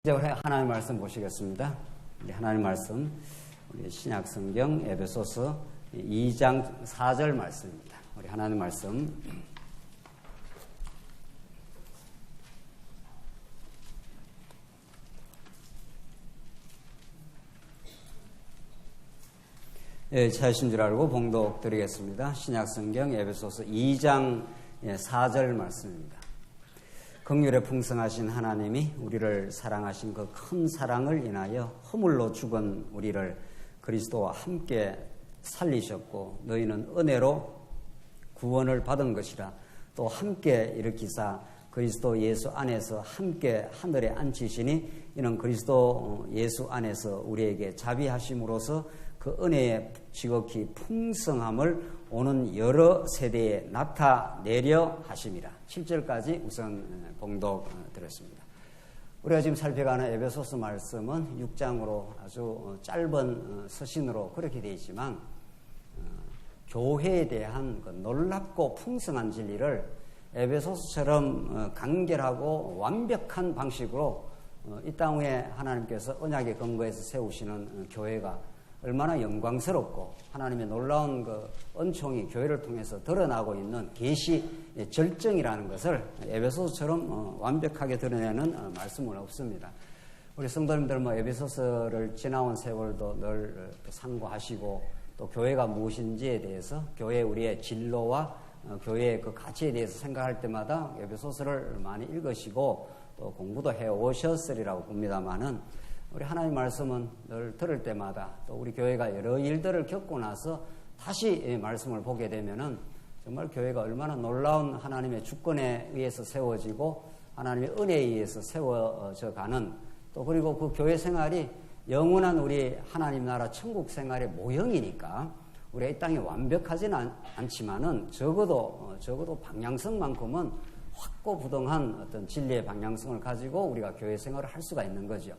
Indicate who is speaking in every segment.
Speaker 1: 이제 우리 하나님 말씀 보시겠습니다. 하나님 말씀, 우리 신약 성경 에베소서 2장 4절 말씀입니다. 우리 하나님 말씀. 찾으신 줄 알고 봉독 드리겠습니다. 신약 성경 에베소서 2장 4절 말씀입니다. 긍휼에 풍성하신 하나님이 우리를 사랑하신 그 큰 사랑을 인하여 허물로 죽은 우리를 그리스도와 함께 살리셨고 너희는 은혜로 구원을 받은 것이라 또 함께 일으키사 그리스도 예수 안에서 함께 하늘에 앉히시니 이는 그리스도 예수 안에서 우리에게 자비하심으로써 그 은혜의 지극히 풍성함을 오는 여러 세대에 나타내려 하심이라. 7절까지 우선 봉독 드렸습니다. 우리가 지금 살펴가는 에베소서 말씀은 6장으로 아주 짧은 서신으로 그렇게 되어 있지만 교회에 대한 그 놀랍고 풍성한 진리를 에베소서처럼 간결하고 완벽한 방식으로 이 땅 위에 하나님께서 언약의 근거에서 세우시는 교회가 얼마나 영광스럽고 하나님의 놀라운 그 은총이 교회를 통해서 드러나고 있는 계시 절정이라는 것을 에베소서처럼 완벽하게 드러내는 말씀은 없습니다. 우리 성도님들 에베소서를 지나온 세월도 늘 상고하시고 또 교회가 무엇인지에 대해서 교회 우리의 진로와 교회의 그 가치에 대해서 생각할 때마다 에베소서를 많이 읽으시고 또 공부도 해 오셨으리라고 봅니다만은 우리 하나님 말씀은 늘 들을 때마다 또 우리 교회가 여러 일들을 겪고 나서 다시 말씀을 보게 되면은 정말 교회가 얼마나 놀라운 하나님의 주권에 의해서 세워지고 하나님의 은혜에 의해서 세워져 가는 또 그리고 그 교회 생활이 영원한 우리 하나님 나라 천국 생활의 모형이니까 우리가 이 땅에 완벽하지는 않지만은 적어도 방향성만큼은 확고부동한 어떤 진리의 방향성을 가지고 우리가 교회 생활을 할 수가 있는 거죠.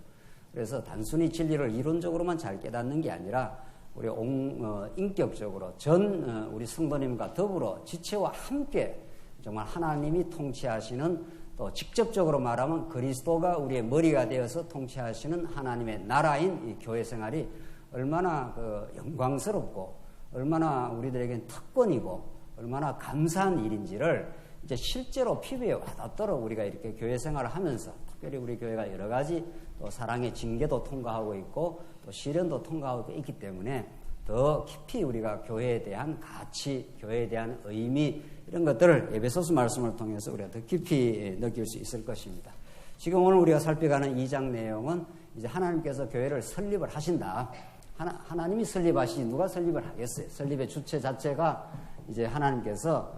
Speaker 1: 그래서 단순히 진리를 이론적으로만 잘 깨닫는 게 아니라 우리 인격적으로 우리 성도님과 더불어 지체와 함께 정말 하나님이 통치하시는 또 직접적으로 말하면 그리스도가 우리의 머리가 되어서 통치하시는 하나님의 나라인 이 교회 생활이 얼마나 영광스럽고 얼마나 우리들에겐 특권이고 얼마나 감사한 일인지를 이제 실제로 피부에 와닿도록 우리가 이렇게 교회 생활을 하면서 특별히 우리 교회가 여러 가지 또 사랑의 징계도 통과하고 있고 또 시련도 통과하고 있기 때문에 더 깊이 우리가 교회에 대한 가치, 교회에 대한 의미 이런 것들을 에베소서 말씀을 통해서 우리가 더 깊이 느낄 수 있을 것입니다. 지금 오늘 우리가 살펴가는 2장 내용은 이제 하나님께서 교회를 설립을 하신다. 하나님이 설립하시지 누가 설립을 하겠어요? 설립의 주체 자체가 이제 하나님께서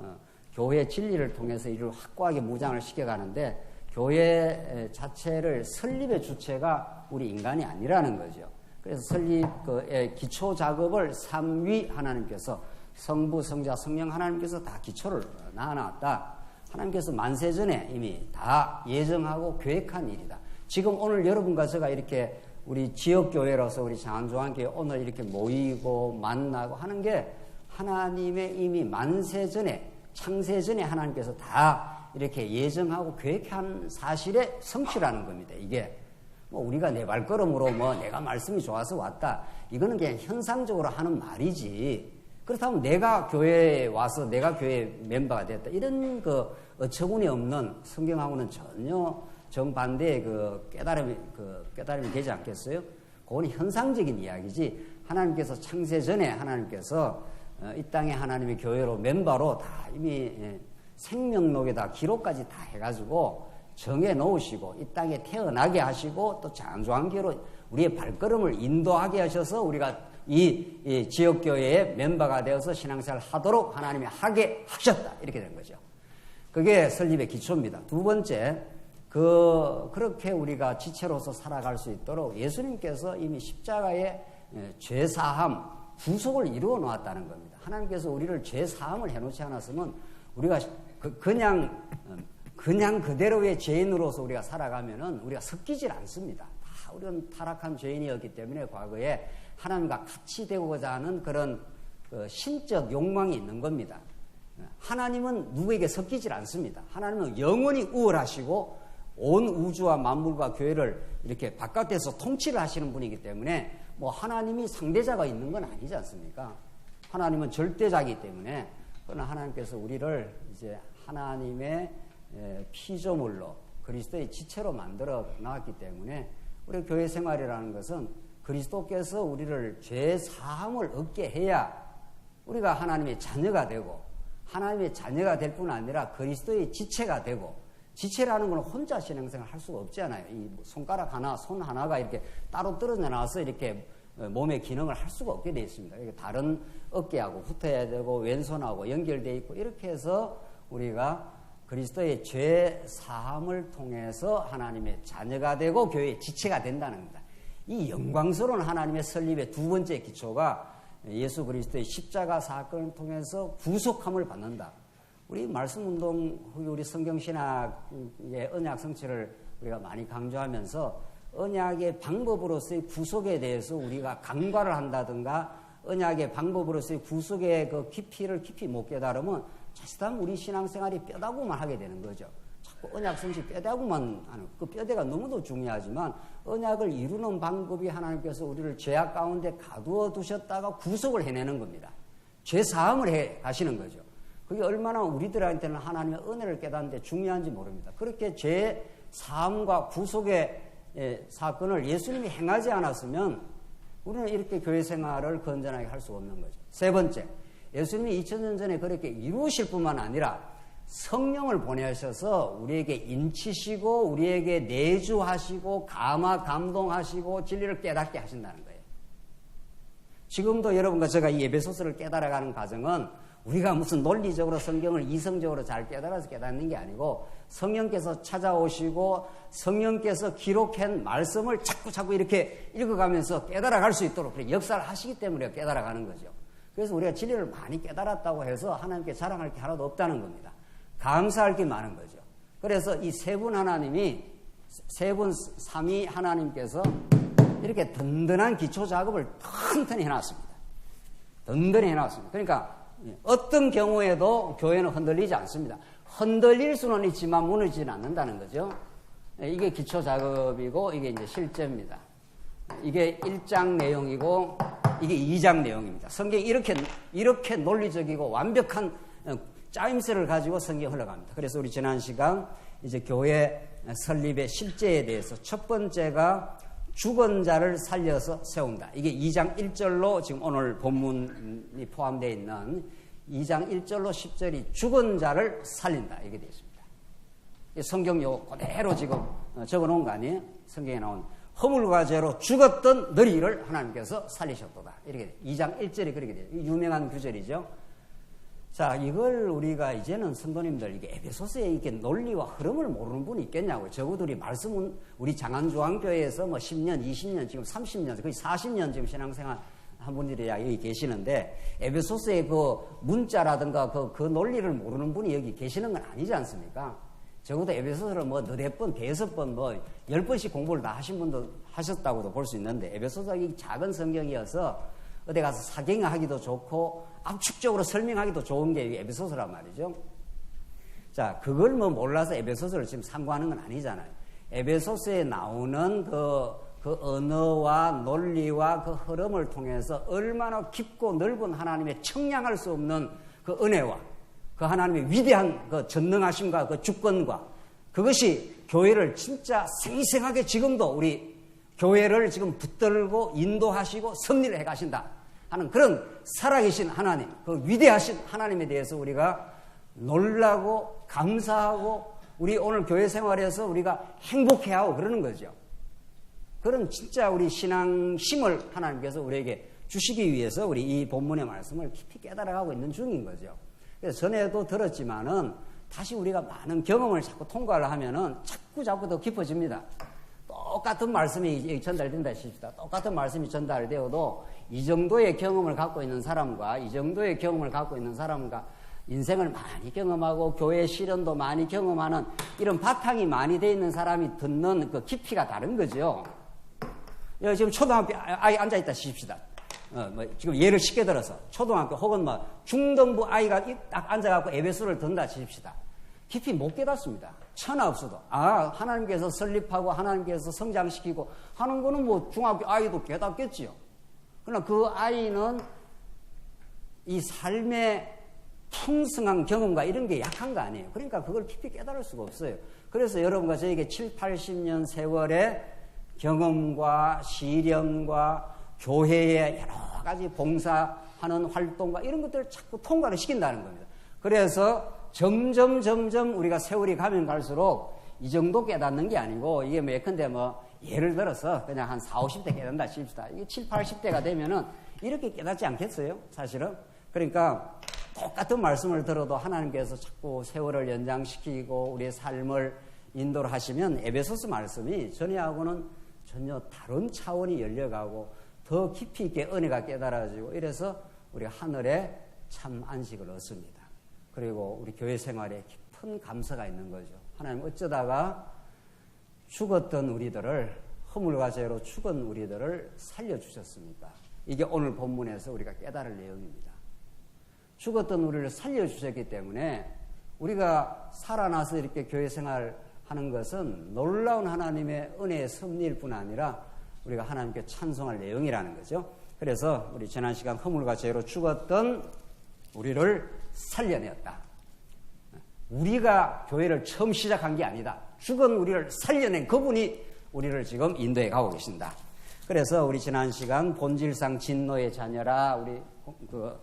Speaker 1: 교회의 진리를 통해서 이를 확고하게 무장을 시켜가는데 교회 자체를 설립의 주체가 우리 인간이 아니라는 거죠. 그래서 설립의 기초 작업을 3위 하나님께서 성부, 성자, 성령 하나님께서 다 기초를 놔놨다. 하나님께서 만세전에 이미 다 예정하고 계획한 일이다. 지금 오늘 여러분과 제가 이렇게 우리 지역교회로서 우리 장안조항교회 오늘 이렇게 모이고 만나고 하는 게 하나님의 이미 만세전에 창세전에 하나님께서 다 이렇게 예정하고 계획한 사실의 성취라는 겁니다. 이게 우리가 내 발걸음으로 내가 말씀이 좋아서 왔다. 이거는 그냥 현상적으로 하는 말이지. 그렇다면 내가 교회에 와서 내가 교회 멤버가 됐다. 이런 어처구니 없는 성경하고는 전혀 정반대의 깨달음이 되지 않겠어요? 그건 현상적인 이야기지. 하나님께서 창세 전에 하나님께서 이 땅에 하나님의 교회로 멤버로 다 이미 생명록에다 기록까지 다 해가지고 정해 놓으시고 이 땅에 태어나게 하시고 또 장조한계로 우리의 발걸음을 인도하게 하셔서 우리가 이 지역교회의 멤버가 되어서 신앙생활을 하도록 하나님이 하게 하셨다. 이렇게 된 거죠. 그게 설립의 기초입니다. 두 번째, 그렇게 우리가 지체로서 살아갈 수 있도록 예수님께서 이미 십자가의 죄사함, 구속을 이루어 놓았다는 겁니다. 하나님께서 우리를 죄사함을 해놓지 않았으면 우리가 그냥 그대로의 죄인으로서 우리가 살아가면은 우리가 섞이질 않습니다. 다 우리는 타락한 죄인이었기 때문에 과거에 하나님과 같이 되고자 하는 그런 신적 욕망이 있는 겁니다. 하나님은 누구에게 섞이질 않습니다. 하나님은 영원히 우월하시고 온 우주와 만물과 교회를 이렇게 바깥에서 통치를 하시는 분이기 때문에 뭐 하나님이 상대자가 있는 건 아니지 않습니까? 하나님은 절대자이기 때문에, 그러나 하나님께서 우리를 이제 하나님의 피조물로 그리스도의 지체로 만들어 놨기 때문에 우리 교회 생활이라는 것은 그리스도께서 우리를 죄 사함을 얻게 해야 우리가 하나님의 자녀가 되고, 하나님의 자녀가 될 뿐 아니라 그리스도의 지체가 되고, 지체라는 건 혼자 신앙생활 할 수가 없잖아요. 이 손가락 하나, 손 하나가 이렇게 따로 떨어져 나와서 이렇게 몸의 기능을 할 수가 없게 되어 있습니다. 다른 어깨하고 붙어야 되고 왼손하고 연결되어 있고, 이렇게 해서 우리가 그리스도의 죄 사함을 통해서 하나님의 자녀가 되고 교회의 지체가 된다는 겁니다. 이 영광스러운 하나님의 설립의 두 번째 기초가 예수 그리스도의 십자가 사건을 통해서 구속함을 받는다. 우리 말씀운동 후에 우리 성경신학의 언약 성취를 우리가 많이 강조하면서 언약의 방법으로서의 구속에 대해서 우리가 간과를 한다든가, 언약의 방법으로서의 구속의 그 깊이를 깊이 못 깨달으면 자칫하면 우리 신앙생활이 뼈다구만 하게 되는 거죠. 자꾸 언약 성취 뼈다구만 하는, 그 뼈대가 너무도 중요하지만 언약을 이루는 방법이 하나님께서 우리를 죄악 가운데 가두어 두셨다가 구속을 해내는 겁니다. 죄 사함을 해 가시는 거죠. 그게 얼마나 우리들한테는 하나님의 은혜를 깨닫는데 중요한지 모릅니다. 그렇게 죄 사함과 구속의 사건을 예수님이 행하지 않았으면 우리는 이렇게 교회 생활을 건전하게 할 수 없는 거죠. 세 번째, 예수님이 2000년 전에 그렇게 이루실 뿐만 아니라 성령을 보내셔서 우리에게 인치시고 우리에게 내주하시고 감동하시고 진리를 깨닫게 하신다는 거예요. 지금도 여러분과 제가 이 에베소서를 깨달아가는 과정은 우리가 무슨 논리적으로 성경을 이성적으로 잘 깨달아서 깨닫는 게 아니고, 성령께서 찾아오시고 성령께서 기록한 말씀을 자꾸 이렇게 읽어가면서 깨달아갈 수 있도록 그렇게 역사를 하시기 때문에 깨달아가는 거죠. 그래서 우리가 진리를 많이 깨달았다고 해서 하나님께 자랑할 게 하나도 없다는 겁니다. 감사할 게 많은 거죠. 그래서 이 세 분 하나님이, 세 분 삼위 하나님께서 이렇게 든든한 기초 작업을 튼튼히 해놨습니다. 든든히 해놨습니다. 그러니까 어떤 경우에도 교회는 흔들리지 않습니다. 흔들릴 수는 있지만 무너지지는 않는다는 거죠. 이게 기초 작업이고 이게 이제 실제입니다. 이게 1장 내용이고 이게 2장 내용입니다. 성경이 이렇게 논리적이고 완벽한 짜임새를 가지고 성경이 흘러갑니다. 그래서 우리 지난 시간 이제 교회 설립의 실제에 대해서 첫 번째가 죽은 자를 살려서 세운다. 이게 2장 1절로 지금 오늘 본문이 포함되어 있는 2장 1절로 10절이 죽은 자를 살린다. 이게 되어 있습니다. 성경 요 그대로 지금 적어 놓은 거 아니에요? 성경에 나온 허물과 죄로 죽었던 너희를 하나님께서 살리셨도다. 이렇게 돼요. 2장 1절이 그렇게 돼요. 유명한 구절이죠. 자, 이걸 우리가 이제는 성도님들, 이게 에베소서의 이게 논리와 흐름을 모르는 분이 있겠냐고요. 적어도 우리 말씀은 우리 장안중앙교회에서 뭐 10년, 20년, 지금 30년, 거의 40년 지금 신앙생활 한 분들이 여기 계시는데, 에베소서의 그 문자라든가 그 논리를 모르는 분이 여기 계시는 건 아니지 않습니까? 적어도 에베소서를 뭐 너댓 번, 대여섯 번, 뭐 10번씩 공부를 다 하신 분도 하셨다고도 볼 수 있는데, 에베소서가 작은 성경이어서 어디 가서 사경하기도 좋고 압축적으로 설명하기도 좋은 게 에베소서란 말이죠. 자, 그걸 뭐 몰라서 에베소서를 지금 상고하는 건 아니잖아요. 에베소서에 나오는 그 언어와 논리와 그 흐름을 통해서 얼마나 깊고 넓은 하나님의 청량할 수 없는 그 은혜와 그 하나님의 위대한 그 전능하심과 그 주권과 그것이 교회를 진짜 생생하게 지금도 우리 교회를 지금 붙들고 인도하시고 섭리를 해가신다 하는 그런 살아계신 하나님, 그 위대하신 하나님에 대해서 우리가 놀라고 감사하고 우리 오늘 교회 생활에서 우리가 행복해하고 그러는 거죠. 그런 진짜 우리 신앙심을 하나님께서 우리에게 주시기 위해서 우리 이 본문의 말씀을 깊이 깨달아가고 있는 중인 거죠. 그래서 전에도 들었지만은 다시 우리가 많은 경험을 자꾸 통과를 하면은 자꾸 더 깊어집니다. 똑같은 말씀이 전달된다 싶시다. 똑같은 말씀이 전달되어도 이 정도의 경험을 갖고 있는 사람과 이 정도의 경험을 갖고 있는 사람과 인생을 많이 경험하고 교회 시련도 많이 경험하는 이런 바탕이 많이 돼 있는 사람이 듣는 그 깊이가 다른 거죠. 지금 초등학교 아이 앉아있다 싶시다. 지금 예를 쉽게 들어서 초등학교 혹은 중등부 아이가 딱 앉아갖고 에베소를 듣는다 싶시다. 깊이 못 깨닫습니다. 천하 없어도 하나님께서 설립하고 하나님께서 성장시키고 하는 거는 뭐 중학교 아이도 깨닫겠지요. 그러나 그 아이는 이 삶의 풍성한 경험과 이런 게 약한 거 아니에요. 그러니까 그걸 깊이 깨달을 수가 없어요. 그래서 여러분과 저에게 7, 80년 세월의 경험과 시련과 교회의 여러 가지 봉사하는 활동과 이런 것들을 자꾸 통과를 시킨다는 겁니다. 그래서 점점 우리가 세월이 가면 갈수록 이 정도 깨닫는 게 아니고 이게 예컨대 예를 들어서 그냥 한 40, 50대 깨닫는다 칩시다. 이게 7, 80대가 되면은 이렇게 깨닫지 않겠어요? 사실은. 그러니까 똑같은 말씀을 들어도 하나님께서 자꾸 세월을 연장시키고 우리의 삶을 인도를 하시면 에베소서 말씀이 전에하고는 전혀 다른 차원이 열려가고 더 깊이 있게 은혜가 깨달아지고 이래서 우리 하늘에 참 안식을 얻습니다. 그리고 우리 교회 생활에 깊은 감사가 있는 거죠. 하나님 어쩌다가 죽었던 우리들을 허물과 죄로 죽은 우리들을 살려주셨습니까? 이게 오늘 본문에서 우리가 깨달을 내용입니다. 죽었던 우리를 살려주셨기 때문에 우리가 살아나서 이렇게 교회 생활하는 것은 놀라운 하나님의 은혜의 섭리일 뿐 아니라 우리가 하나님께 찬송할 내용이라는 거죠. 그래서 우리 지난 시간 허물과 죄로 죽었던 우리를 살려내었다. 우리가 교회를 처음 시작한 게 아니다. 죽은 우리를 살려낸 그분이 우리를 지금 인도해 가고 계신다. 그래서 우리 지난 시간 본질상 진노의 자녀라 우리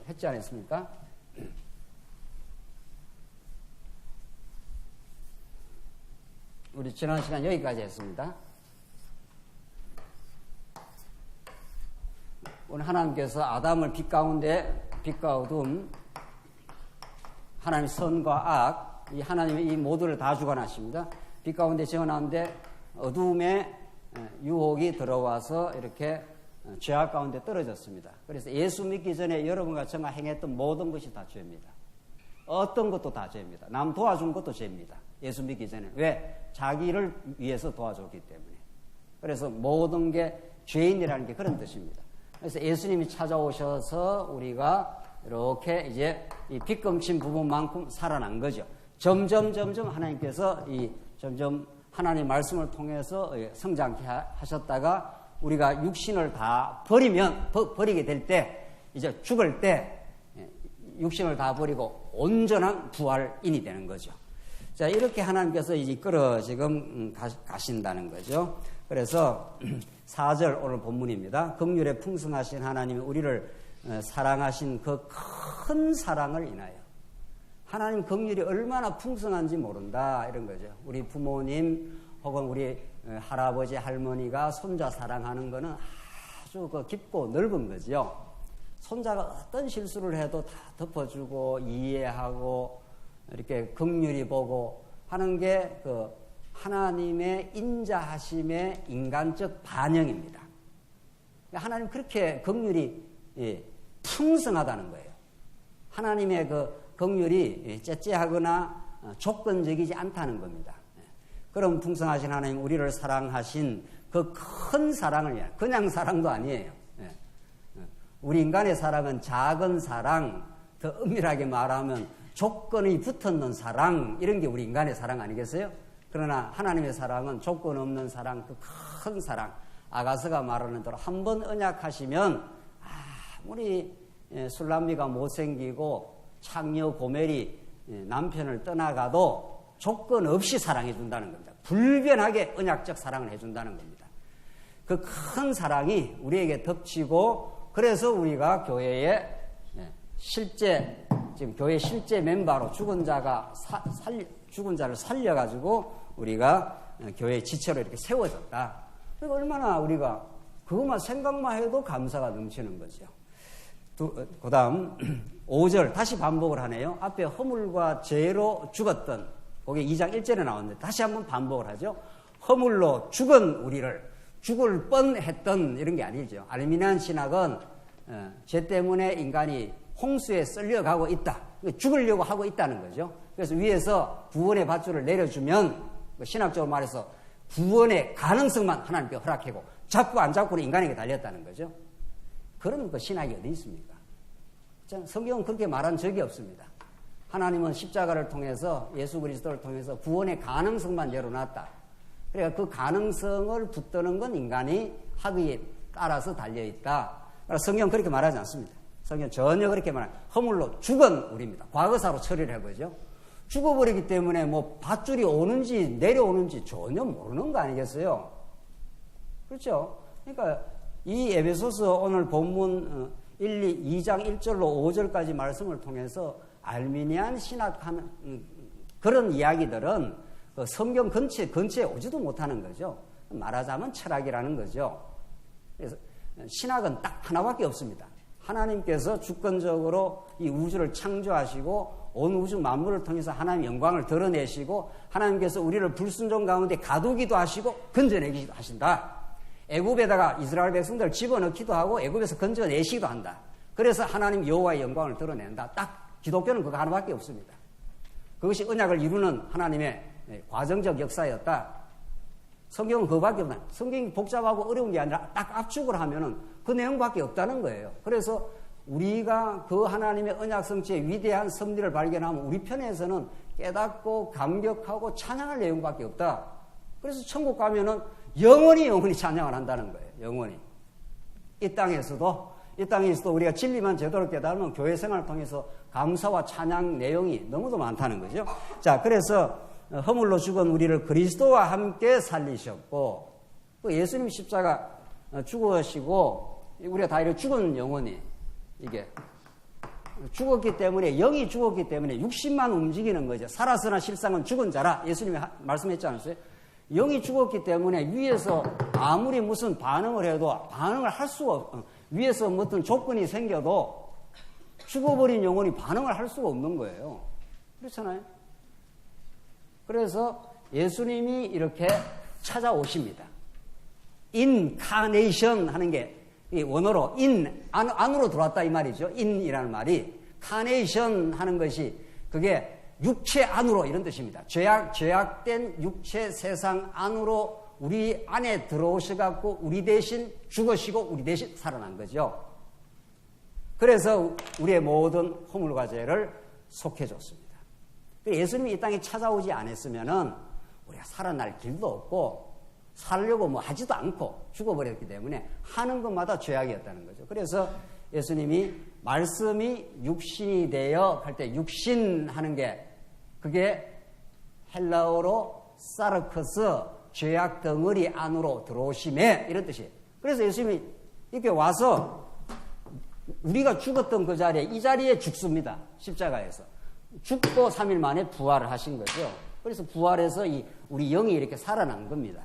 Speaker 1: 했지 않았습니까? 우리 지난 시간 여기까지 했습니다. 오늘 하나님께서 아담을 빛과 어둠, 하나님의 선과 악, 이 하나님의 이 모두를 다 주관하십니다. 빛 가운데 지어놨는데 어둠의 유혹이 들어와서 이렇게 죄악 가운데 떨어졌습니다. 그래서 예수 믿기 전에 여러분과 저가 행했던 모든 것이 다 죄입니다. 어떤 것도 다 죄입니다. 남 도와준 것도 죄입니다. 예수 믿기 전에. 왜? 자기를 위해서 도와줬기 때문에. 그래서 모든 게 죄인이라는 게 그런 뜻입니다. 그래서 예수님이 찾아오셔서 우리가 이렇게 이제 이 빗금친 부분만큼 살아난 거죠. 점점 하나님께서 점점 하나님의 말씀을 통해서 성장케 하셨다가 우리가 육신을 다 버리게 될 때, 이제 죽을 때 육신을 다 버리고 온전한 부활인이 되는 거죠. 자, 이렇게 하나님께서 이끌어 지금 가신다는 거죠. 그래서 4절 오늘 본문입니다. 긍휼에 풍성하신 하나님이 우리를 사랑하신 그 큰 사랑을 인하여. 하나님 긍휼이 얼마나 풍성한지 모른다 이런 거죠. 우리 부모님 혹은 우리 할아버지 할머니가 손자 사랑하는 거는 아주 깊고 넓은 거죠. 손자가 어떤 실수를 해도 다 덮어주고 이해하고 이렇게 긍휼히 보고 하는 게 그 하나님의 인자하심의 인간적 반영입니다. 하나님 그렇게 긍휼이 풍성하다는 거예요. 하나님의 그 긍휼이 째째하거나 조건적이지 않다는 겁니다. 그럼 풍성하신 하나님 우리를 사랑하신 그 큰 사랑을 그냥 사랑도 아니에요. 우리 인간의 사랑은 작은 사랑, 더 엄밀하게 말하면 조건이 붙었는 사랑, 이런 게 우리 인간의 사랑 아니겠어요? 그러나 하나님의 사랑은 조건 없는 사랑, 그 큰 사랑. 아가서가 말하는 대로 한 번 언약하시면 아무리 술람미가 못생기고 창녀 고멜이 남편을 떠나가도 조건 없이 사랑해 준다는 겁니다. 불변하게 언약적 사랑을 해준다는 겁니다. 그 큰 사랑이 우리에게 덮치고 그래서 우리가 교회에 지금 교회 실제 멤버로 죽은 자를 살려가지고 우리가 교회 지체로 이렇게 세워졌다. 그러니까 얼마나 우리가 그것만 생각만 해도 감사가 넘치는 거죠. 그 다음 5절 다시 반복을 하네요. 앞에 허물과 죄로 죽었던 거기 2장 1절에 나왔는데 다시 한번 반복을 하죠. 허물로 죽은 우리를 죽을 뻔했던 이런 게 아니죠. 알미니안 신학은 죄 때문에 인간이 홍수에 썰려가고 있다. 죽으려고 하고 있다는 거죠. 그래서 위에서 구원의 밧줄을 내려주면 신학적으로 말해서 구원의 가능성만 하나님께 허락하고 잡고 안 잡고는 인간에게 달렸다는 거죠. 그런 그 신학이 어디 있습니까? 성경은 그렇게 말한 적이 없습니다. 하나님은 십자가를 통해서 예수 그리스도를 통해서 구원의 가능성만 열어놨다. 그러니까 그 가능성을 붙드는 건 인간이 학위에 따라서 달려있다. 그러니까 성경 그렇게 말하지 않습니다. 성경 전혀 그렇게 말하지 않습니다. 허물로 죽은 우리입니다. 과거사로 처리를 해보죠. 죽어버리기 때문에 뭐 밧줄이 오는지 내려오는지 전혀 모르는 거 아니겠어요? 그렇죠? 그러니까 이 에베소서 오늘 본문 2장 1절로 5절까지 말씀을 통해서 알미니안 신학하는 그런 이야기들은 그 성경 근처에 오지도 못하는 거죠. 말하자면 철학이라는 거죠. 그래서 신학은 딱 하나밖에 없습니다. 하나님께서 주권적으로 이 우주를 창조하시고 온 우주 만물을 통해서 하나님의 영광을 드러내시고 하나님께서 우리를 불순종 가운데 가두기도 하시고 건져내기도 하신다. 애굽에다가 이스라엘 백성들을 집어넣기도 하고 애굽에서 건져내시기도 한다. 그래서 하나님 여호와의 영광을 드러낸다. 딱 기독교는 그거 하나밖에 없습니다. 그것이 언약을 이루는 하나님의 과정적 역사였다. 성경은 그거밖에 없다. 성경이 복잡하고 어려운 게 아니라 딱 압축을 하면은 그 내용밖에 없다는 거예요. 그래서 우리가 그 하나님의 언약 성취의 위대한 섭리를 발견하면 우리 편에서는 깨닫고 감격하고 찬양할 내용밖에 없다. 그래서 천국 가면은 영원히 찬양을 한다는 거예요. 영원히. 이 땅에서도 우리가 진리만 제대로 깨달으면 교회 생활을 통해서 감사와 찬양 내용이 너무도 많다는 거죠. 자, 그래서 허물로 죽은 우리를 그리스도와 함께 살리셨고, 또 예수님 십자가 죽으시고 우리가 다 이렇게 죽은 영혼이 이게 죽었기 때문에, 영이 죽었기 때문에 육신만 움직이는 거죠. 살았으나 실상은 죽은 자라 예수님이 말씀했지 않았어요? 영이 죽었기 때문에 위에서 아무리 무슨 반응을 해도 반응을 할 수가 위에서 어떤 조건이 생겨도 죽어버린 영혼이 반응을 할 수가 없는 거예요. 그렇잖아요. 그래서 예수님이 이렇게 찾아오십니다. 인카네이션 하는 게 이 원어로 안으로 들어왔다 이 말이죠. 인이라는 말이 카네이션 하는 것이 그게 육체 안으로 이런 뜻입니다. 죄악된 육체 세상 안으로 우리 안에 들어오셔갖고 우리 대신 죽으시고 우리 대신 살아난 거죠. 그래서 우리의 모든 허물과 죄를 속해줬습니다. 예수님이 이 땅에 찾아오지 않았으면은 우리가 살아날 길도 없고 살려고 뭐 하지도 않고 죽어버렸기 때문에 하는 것마다 죄악이었다는 거죠. 그래서 예수님이 말씀이 육신이 되어 할 때 육신 하는 게 그게 헬라어로 사르커스 죄악 덩어리 안으로 들어오심에 이런 뜻이에요. 그래서 예수님이 이렇게 와서 우리가 죽었던 그 자리에 이 자리에 죽습니다. 십자가에서. 죽고 3일 만에 부활을 하신 거죠. 그래서 부활해서 우리 영이 이렇게 살아난 겁니다.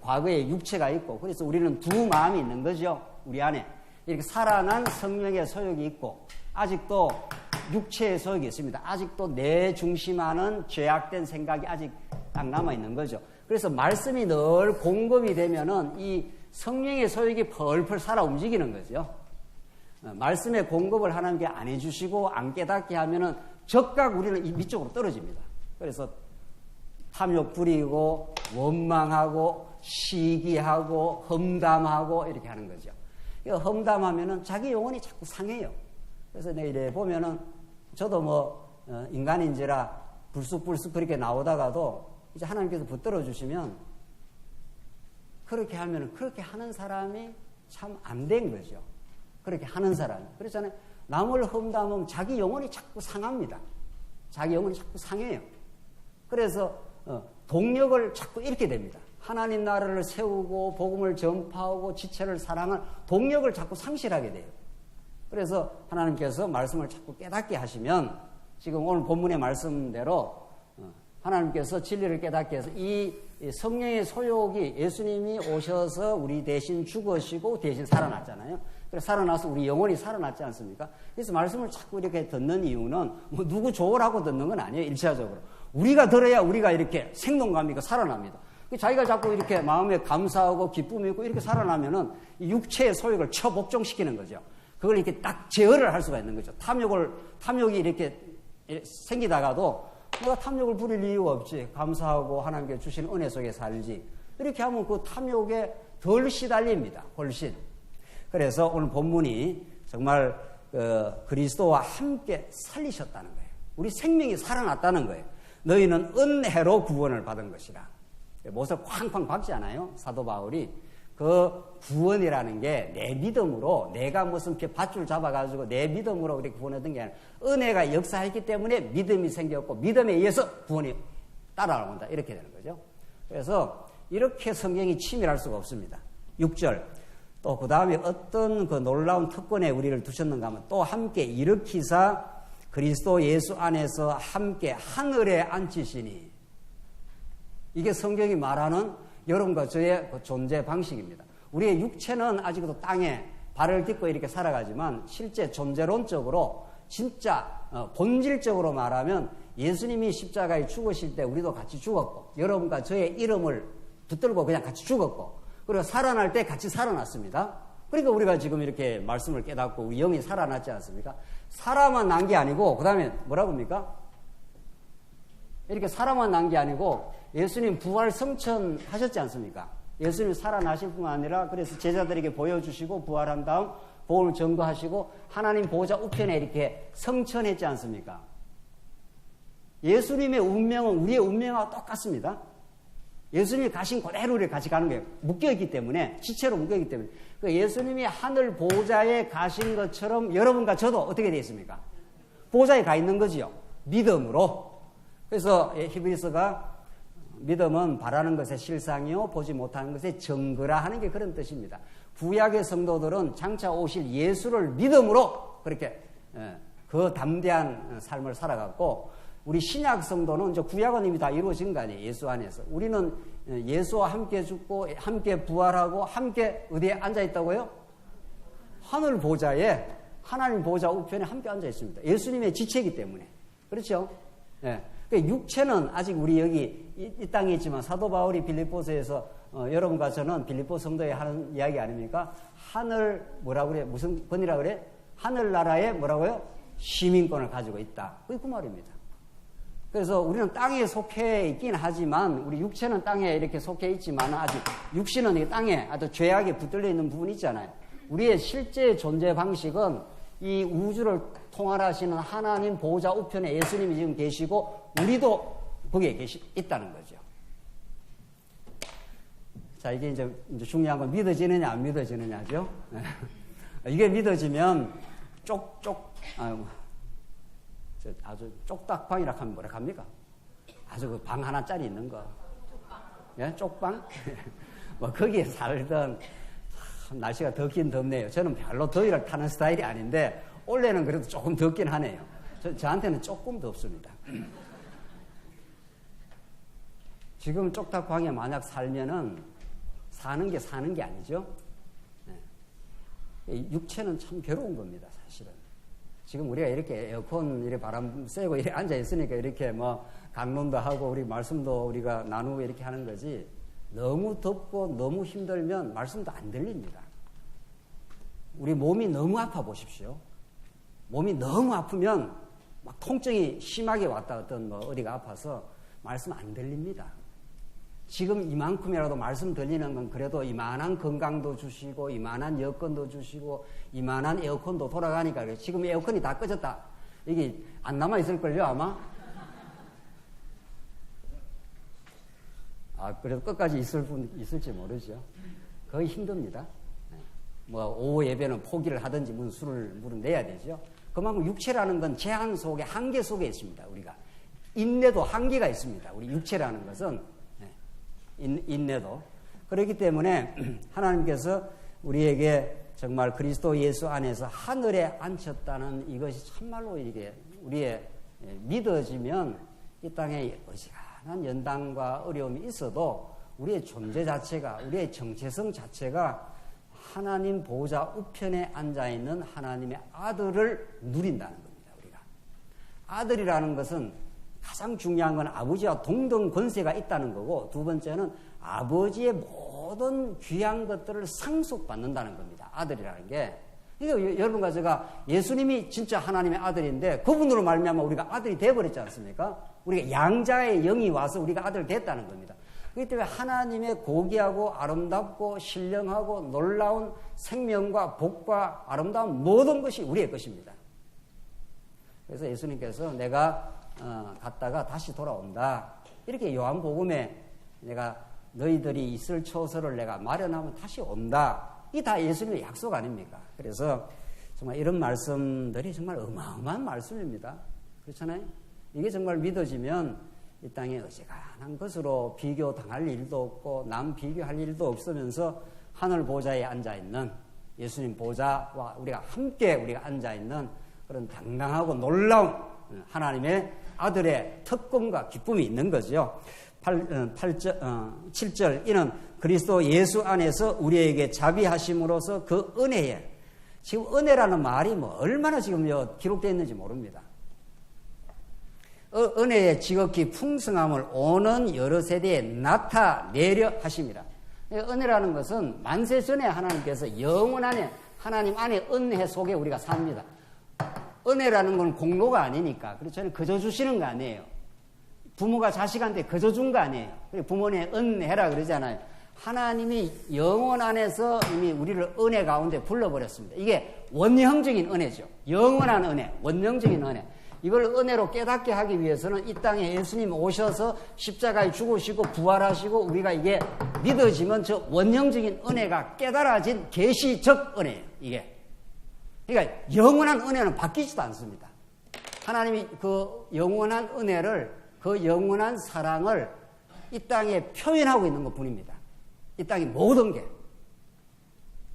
Speaker 1: 과거에 육체가 있고 그래서 우리는 두 마음이 있는 거죠. 우리 안에 이렇게 살아난 성령의 소욕이 있고 아직도 육체의 소욕이 있습니다. 아직도 내 중심하는 죄악된 생각이 아직 딱 남아있는 거죠. 그래서 말씀이 늘 공급이 되면은 이 성령의 소욕이 펄펄 살아 움직이는 거죠. 말씀의 공급을 하나님께 안 해주시고 안 깨닫게 하면은 적각 우리는 이 밑쪽으로 떨어집니다. 그래서 탐욕 부리고 원망하고 시기하고 험담하고 이렇게 하는 거죠. 험담하면은 자기 영혼이 자꾸 상해요. 그래서 내가 이래 보면은 저도 뭐 인간인지라 불쑥불쑥 그렇게 나오다가도 이제 하나님께서 붙들어 주시면 그렇게 하면은 그렇게 하는 사람이 참 안 된 거죠. 그렇게 하는 사람이. 그렇잖아요. 남을 험담하면 자기 영혼이 자꾸 상합니다. 자기 영혼이 자꾸 상해요. 그래서 동력을 자꾸 잃게 됩니다. 하나님 나라를 세우고 복음을 전파하고 지체를 사랑할 동력을 자꾸 상실하게 돼요. 그래서 하나님께서 말씀을 자꾸 깨닫게 하시면 지금 오늘 본문의 말씀대로 하나님께서 진리를 깨닫게 해서 이 성령의 소욕이 예수님이 오셔서 우리 대신 죽으시고 대신 살아났잖아요. 그래서 살아나서 우리 영혼이 살아났지 않습니까? 그래서 말씀을 자꾸 이렇게 듣는 이유는 뭐 누구 좋으라고 듣는 건 아니에요. 일차적으로. 우리가 들어야 우리가 이렇게 생동감이 있고 살아납니다. 자기가 자꾸 이렇게 마음에 감사하고 기쁨이 있고 이렇게 살아나면은 이 육체의 소욕을 처복종시키는 거죠. 그걸 이렇게 딱 제어를 할 수가 있는 거죠. 탐욕이 이렇게 생기다가도 내가 탐욕을 부릴 이유가 없지. 감사하고 하나님께 주신 은혜 속에 살지. 이렇게 하면 그 탐욕에 덜 시달립니다. 훨씬. 그래서 오늘 본문이 정말 그리스도와 함께 살리셨다는 거예요. 우리 생명이 살아났다는 거예요. 너희는 은혜로 구원을 받은 것이라. 못을 쾅쾅 박지 않아요? 사도 바울이. 그 구원이라는 게 내 믿음으로, 내가 무슨 밧줄 잡아가지고 내 믿음으로 그렇게 구원했던 게 아니라 은혜가 역사했기 때문에 믿음이 생겼고 믿음에 의해서 구원이 따라온다. 이렇게 되는 거죠. 그래서 이렇게 성경이 치밀할 수가 없습니다. 6절. 또 그 다음에 어떤 그 놀라운 특권에 우리를 두셨는가 하면 또 함께 일으키사 그리스도 예수 안에서 함께 하늘에 앉히시니. 이게 성경이 말하는 여러분과 저의 그 존재 방식입니다. 우리의 육체는 아직도 땅에 발을 딛고 이렇게 살아가지만 실제 존재론적으로 진짜 본질적으로 말하면 예수님이 십자가에 죽으실 때 우리도 같이 죽었고 여러분과 저의 이름을 붙들고 그냥 같이 죽었고 그리고 살아날 때 같이 살아났습니다. 그러니까 우리가 지금 이렇게 말씀을 깨닫고 우리 영이 살아났지 않습니까? 살아만 난 게 아니고 그 다음에 뭐라고 합니까? 이렇게 살아만 난 게 아니고 예수님 부활 성천하셨지 않습니까? 예수님 살아나실 뿐만 아니라 그래서 제자들에게 보여주시고 부활한 다음 복음을 전거하시고 하나님 보호자 우편에 이렇게 성천했지 않습니까? 예수님의 운명은 우리의 운명과 똑같습니다. 예수님이 가신 그대로 우리 같이 가는 거예요. 묶여있기 때문에, 지체로 묶여있기 때문에. 그 예수님이 하늘 보호자에 가신 것처럼 여러분과 저도 어떻게 되어 있습니까? 보호자에 가 있는 거지요. 믿음으로. 그래서 히브리서가 믿음은 바라는 것의 실상이요 보지 못하는 것의 증거라 하는 게 그런 뜻입니다. 구약의 성도들은 장차 오실 예수를 믿음으로 그렇게 그 담대한 삶을 살아갔고 우리 신약 성도는 이제 구약은 이미 다 이루어진 거 아니에요. 예수 안에서. 우리는 예수와 함께 죽고 함께 부활하고 함께 어디에 앉아 있다고요? 하늘 보좌에 하나님 보좌 우편에 함께 앉아 있습니다. 예수님의 지체이기 때문에. 그렇죠? 예. 육체는 아직 우리 여기 이 땅에 있지만 사도 바울이 빌립보서에서 여러분과 저는 빌립보 성도에 하는 이야기 아닙니까? 하늘 뭐라 그래? 무슨 번이라 그래? 하늘나라에 뭐라고요? 시민권을 가지고 있다. 그게 그 말입니다. 그래서 우리는 땅에 속해 있긴 하지만 우리 육체는 땅에 이렇게 속해 있지만 아직 육신은 이 땅에 아주 죄악에 붙들려 있는 부분이 있잖아요. 우리의 실제 존재 방식은 이 우주를 통할하시는 하나님 보호자 우편에 예수님이 지금 계시고 우리도 거기에 있다는 거죠. 자, 이게 이제 중요한 건 믿어지느냐 안 믿어지느냐죠. 이게 믿어지면 아주 쪽닥방이라고 하면 뭐라 합니까? 아주 그 방 하나짜리 있는 거. 예? 쪽방? 뭐 거기에 살던 날씨가 덥긴 덥네요. 저는 별로 더위를 타는 스타일이 아닌데 올해는 그래도 조금 덥긴 하네요. 저한테는 조금 덥습니다. 지금 쪽닥방에 만약 살면은 사는 게 아니죠. 네. 육체는 참 괴로운 겁니다, 사실은. 지금 우리가 이렇게 에어컨 이렇게 바람 쐬고 이렇게 앉아 있으니까 이렇게 뭐 강론도 하고 우리 말씀도 우리가 나누고 이렇게 하는 거지. 너무 덥고 너무 힘들면 말씀도 안 들립니다. 우리 몸이 너무 아파 보십시오. 몸이 너무 아프면 막 통증이 심하게 왔다 어떤 뭐 어디가 아파서 말씀 안 들립니다. 지금 이만큼이라도 말씀 들리는 건 그래도 이만한 건강도 주시고 이만한 여건도 주시고 이만한 에어컨도 돌아가니까 지금 에어컨이 다 꺼졌다. 이게 안 남아있을걸요 아마? 그래도 끝까지 있을지 모르죠. 거의 힘듭니다. 뭐 오후 예배는 포기를 하든지 무슨 물은 내야 되죠. 그만큼 육체라는 건 제한 속에 한계 속에 있습니다. 우리가 인내도 한계가 있습니다. 우리 육체라는 것은 인내도 그렇기 때문에 하나님께서 우리에게 정말 그리스도 예수 안에서 하늘에 앉혔다는 이것이 참말로 이게 우리의 믿어지면 이 땅에 어지간한 연단과 어려움이 있어도 우리의 존재 자체가 우리의 정체성 자체가 하나님 보호자 우편에 앉아있는 하나님의 아들을 누린다는 겁니다. 우리가 아들이라는 것은 가장 중요한 건 아버지와 동등 권세가 있다는 거고 두 번째는 아버지의 모든 귀한 것들을 상속받는다는 겁니다. 아들이라는 게. 그러니까 여러분과 제가 예수님이 진짜 하나님의 아들인데 그분으로 말미암아 우리가 아들이 되어버렸지 않습니까? 우리가 양자의 영이 와서 우리가 아들 됐다는 겁니다. 그렇기 때문에 하나님의 고귀하고 아름답고 신령하고 놀라운 생명과 복과 아름다운 모든 것이 우리의 것입니다. 그래서 예수님께서 내가 갔다가 다시 돌아온다. 이렇게 요한복음에 내가 너희들이 있을 처소를 내가 마련하면 다시 온다. 이게 다 예수님의 약속 아닙니까? 그래서 정말 이런 말씀들이 정말 어마어마한 말씀입니다. 그렇잖아요? 이게 정말 믿어지면 이 땅에 어지간한 것으로 비교당할 일도 없고 남 비교할 일도 없으면서 하늘 보좌에 앉아있는 예수님 보좌와 우리가 함께 우리가 앉아있는 그런 당당하고 놀라운 하나님의 아들의 특권과 기쁨이 있는 거죠. 7절 이는 그리스도 예수 안에서 우리에게 자비하심으로써 그 은혜에 지금 은혜라는 말이 뭐 얼마나 지금 기록되어 있는지 모릅니다. 은혜의 지극히 풍성함을 오는 여러 세대에 나타내려 하심이라. 은혜라는 것은 만세 전에 하나님께서 영원 안에 하나님 안에 은혜 속에 우리가 삽니다. 은혜라는 건 공로가 아니니까. 그렇죠? 거저 주시는 거 아니에요. 부모가 자식한테 거저 준 거 아니에요. 부모님 은혜라 그러잖아요. 하나님이 영원 안에서 이미 우리를 은혜 가운데 불러버렸습니다. 이게 원형적인 은혜죠. 영원한 은혜, 원형적인 은혜. 이걸 은혜로 깨닫게 하기 위해서는 이 땅에 예수님 오셔서 십자가에 죽으시고 부활하시고 우리가 이게 믿어지면 저 원형적인 은혜가 깨달아진 계시적 은혜예요. 이게. 그러니까 영원한 은혜는 바뀌지도 않습니다. 하나님이 그 영원한 은혜를, 그 영원한 사랑을 이 땅에 표현하고 있는 것 뿐입니다. 이 땅의 모든 게.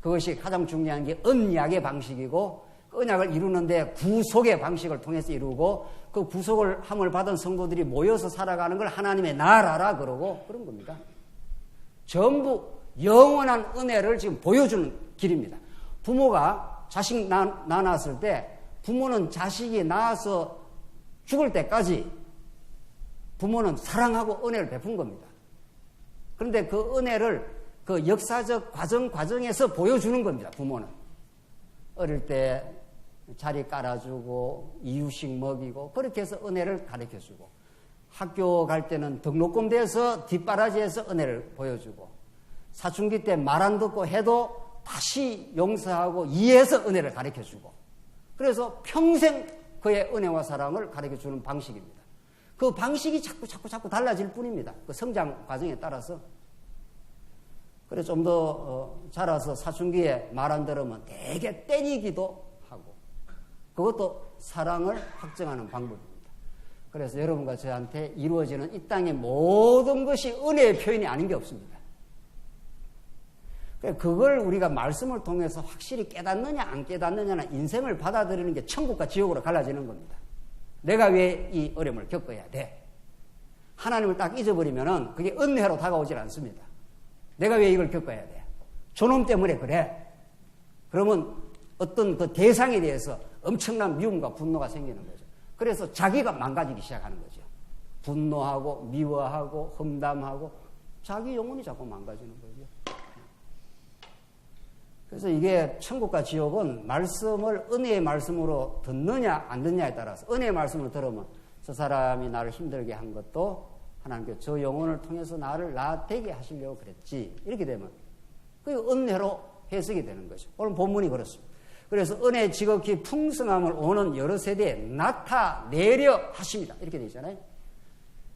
Speaker 1: 그것이 가장 중요한 게 언약의 방식이고 언약을 이루는데 구속의 방식을 통해서 이루고 그 구속을 함을 받은 성도들이 모여서 살아가는 걸 하나님의 나라라 그러고 그런 겁니다. 전부 영원한 은혜를 지금 보여주는 길입니다. 부모가 자식 낳았을 때 부모는 자식이 낳아서 죽을 때까지 부모는 사랑하고 은혜를 베푼 겁니다. 그런데 그 은혜를 그 역사적 과정에서 보여주는 겁니다. 부모는. 어릴 때 자리 깔아주고 이유식 먹이고 그렇게 해서 은혜를 가르쳐주고 학교 갈 때는 등록금 대서 뒷바라지에서 은혜를 보여주고 사춘기 때 말 안 듣고 해도 다시 용서하고 이해해서 은혜를 가르쳐주고 그래서 평생 그의 은혜와 사랑을 가르쳐주는 방식입니다. 그 방식이 자꾸 달라질 뿐입니다. 그 성장 과정에 따라서. 그래서 좀 더 자라서 사춘기에 말 안 들으면 되게 때리기도 하고 그것도 사랑을 확증하는 방법입니다. 그래서 여러분과 저한테 이루어지는 이 땅의 모든 것이 은혜의 표현이 아닌 게 없습니다. 그걸 우리가 말씀을 통해서 확실히 깨닫느냐 안 깨닫느냐는 인생을 받아들이는 게 천국과 지옥으로 갈라지는 겁니다. 내가 왜 이 어려움을 겪어야 돼? 하나님을 딱 잊어버리면은 그게 은혜로 다가오질 않습니다. 내가 왜 이걸 겪어야 돼? 저놈 때문에 그래. 그러면 어떤 그 대상에 대해서 엄청난 미움과 분노가 생기는 거죠. 그래서 자기가 망가지기 시작하는 거죠. 분노하고 미워하고 험담하고 자기 영혼이 자꾸 망가지는 거죠. 그래서 이게 천국과 지옥은 말씀을 은혜의 말씀으로 듣느냐 안 듣느냐에 따라서 은혜의 말씀을 들으면 저 사람이 나를 힘들게 한 것도 하나님께서 저 영혼을 통해서 나를 되게 하시려고 그랬지. 이렇게 되면 그게 은혜로 해석이 되는 거죠. 오늘 본문이 그렇습니다. 그래서 은혜의 지극히 풍성함을 오는 여러 세대에 나타내려 하십니다. 이렇게 되어 있잖아요.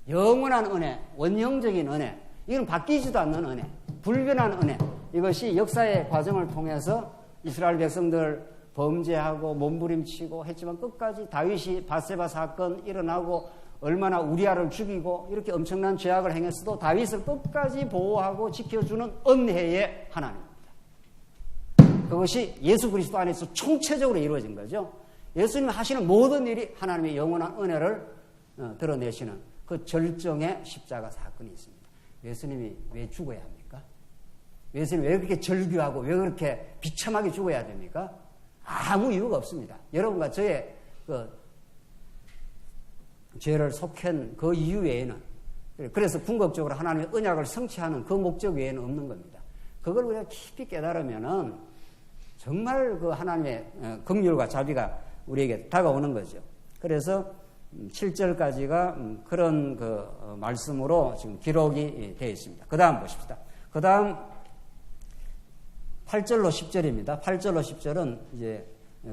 Speaker 1: 영원한 은혜, 원형적인 은혜, 이건 바뀌지도 않는 은혜, 불변한 은혜. 이것이 역사의 과정을 통해서 이스라엘 백성들 범죄하고 몸부림치고 했지만 끝까지 다윗이 밧세바 사건 일어나고 얼마나 우리아를 죽이고 이렇게 엄청난 죄악을 행했어도 다윗을 끝까지 보호하고 지켜주는 은혜의 하나님입니다. 그것이 예수 그리스도 안에서 총체적으로 이루어진 거죠. 예수님이 하시는 모든 일이 하나님의 영원한 은혜를 드러내시는 그 절정의 십자가 사건이 있습니다. 예수님이 왜 죽어야 합니까? 예수님이 왜 그렇게 절규하고 왜 그렇게 비참하게 죽어야 됩니까? 아무 이유가 없습니다. 여러분과 저의 그 죄를 속한 그 이유 외에는, 그래서 궁극적으로 하나님의 언약을 성취하는 그 목적 외에는 없는 겁니다. 그걸 우리가 깊이 깨달으면은 정말 그 하나님의 긍휼과 자비가 우리에게 다가오는 거죠. 그래서 7절까지가 그런 그 말씀으로 지금 기록이 되어 있습니다. 그 다음 보십시다. 그 다음 8절로 10절입니다. 8절로 10절은 이제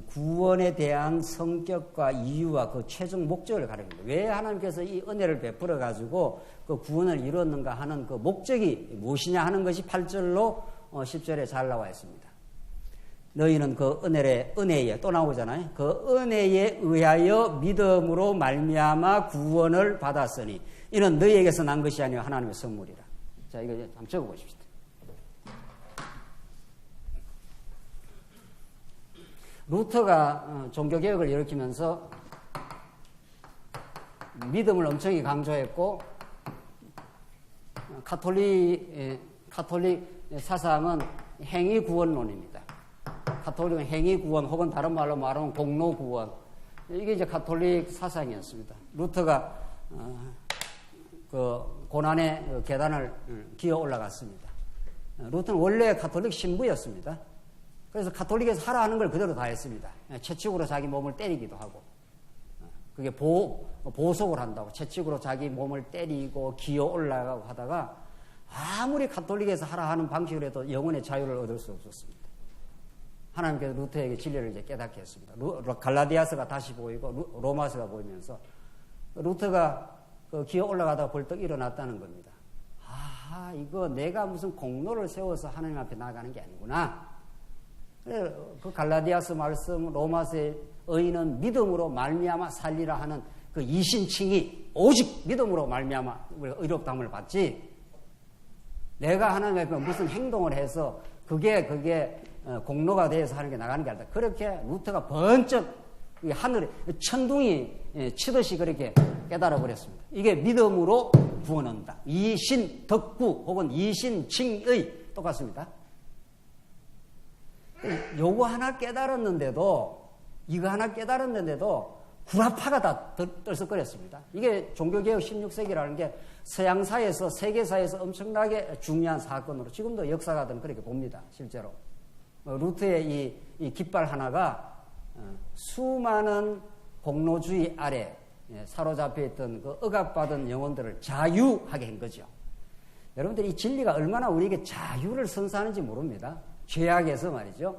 Speaker 1: 구원에 대한 성격과 이유와 그 최종 목적을 가립니다. 왜 하나님께서 이 은혜를 베풀어 가지고 그 구원을 이루었는가 하는 그 목적이 무엇이냐 하는 것이 8절로 10절에 잘 나와 있습니다. 너희는 그 은혜에 또 나오잖아요. 그 은혜에 의하여 믿음으로 말미암아 구원을 받았으니 이는 너희에게서 난 것이 아니요 하나님의 선물이라. 자, 이거 한번 적어보십시오. 루터가 종교개혁을 일으키면서 믿음을 엄청 강조했고 카톨릭 사상은 행위구원론입니다. 카톨릭은 행위구원 혹은 다른 말로 말하면 공로구원. 이게 이제 카톨릭 사상이었습니다. 루터가 그 고난의 계단을 기어 올라갔습니다. 루터는 원래 카톨릭 신부였습니다. 그래서 카톨릭에서 하라 하는 걸 그대로 다 했습니다. 채찍으로 자기 몸을 때리기도 하고, 그게 보속을 한다고 채찍으로 자기 몸을 때리고 기어 올라가고 하다가 아무리 카톨릭에서 하라 하는 방식으로 해도 영혼의 자유를 얻을 수 없었습니다. 하나님께서 루터에게 진리를 이제 깨닫게 했습니다. 갈라디아서가 다시 보이고 로마서가 보이면서 루터가 그 기어 올라가다가 벌떡 일어났다는 겁니다. 아, 이거 내가 무슨 공로를 세워서 하나님 앞에 나가는 게 아니구나. 그 갈라디아서 말씀, 로마서의 의인은 믿음으로 말미암아 살리라 하는 그 이신칭이 오직 믿음으로 말미암아 우리가 의롭다함을 받지, 내가 하나님 앞에 무슨 행동을 해서 그게 공로가 되어서 하는 게 나가는 게 아니다. 그렇게 루터가 번쩍 하늘에 천둥이 치듯이 그렇게 깨달아 버렸습니다. 이게 믿음으로 구원한다. 이신덕구 혹은 이신칭의 똑같습니다. 요거 하나 깨달았는데도, 이거 하나 깨달았는데도 구라파가 다 떨썩거렸습니다. 이게 종교개혁 16세기라는 게 서양사에서, 세계사에서 엄청나게 중요한 사건으로 지금도 역사가들은 그렇게 봅니다. 실제로 루트의 이 깃발 하나가 수많은 공로주의 아래 사로잡혀 있던 그 억압받은 영혼들을 자유하게 한 거죠. 여러분들 이 진리가 얼마나 우리에게 자유를 선사하는지 모릅니다. 죄악에서 말이죠.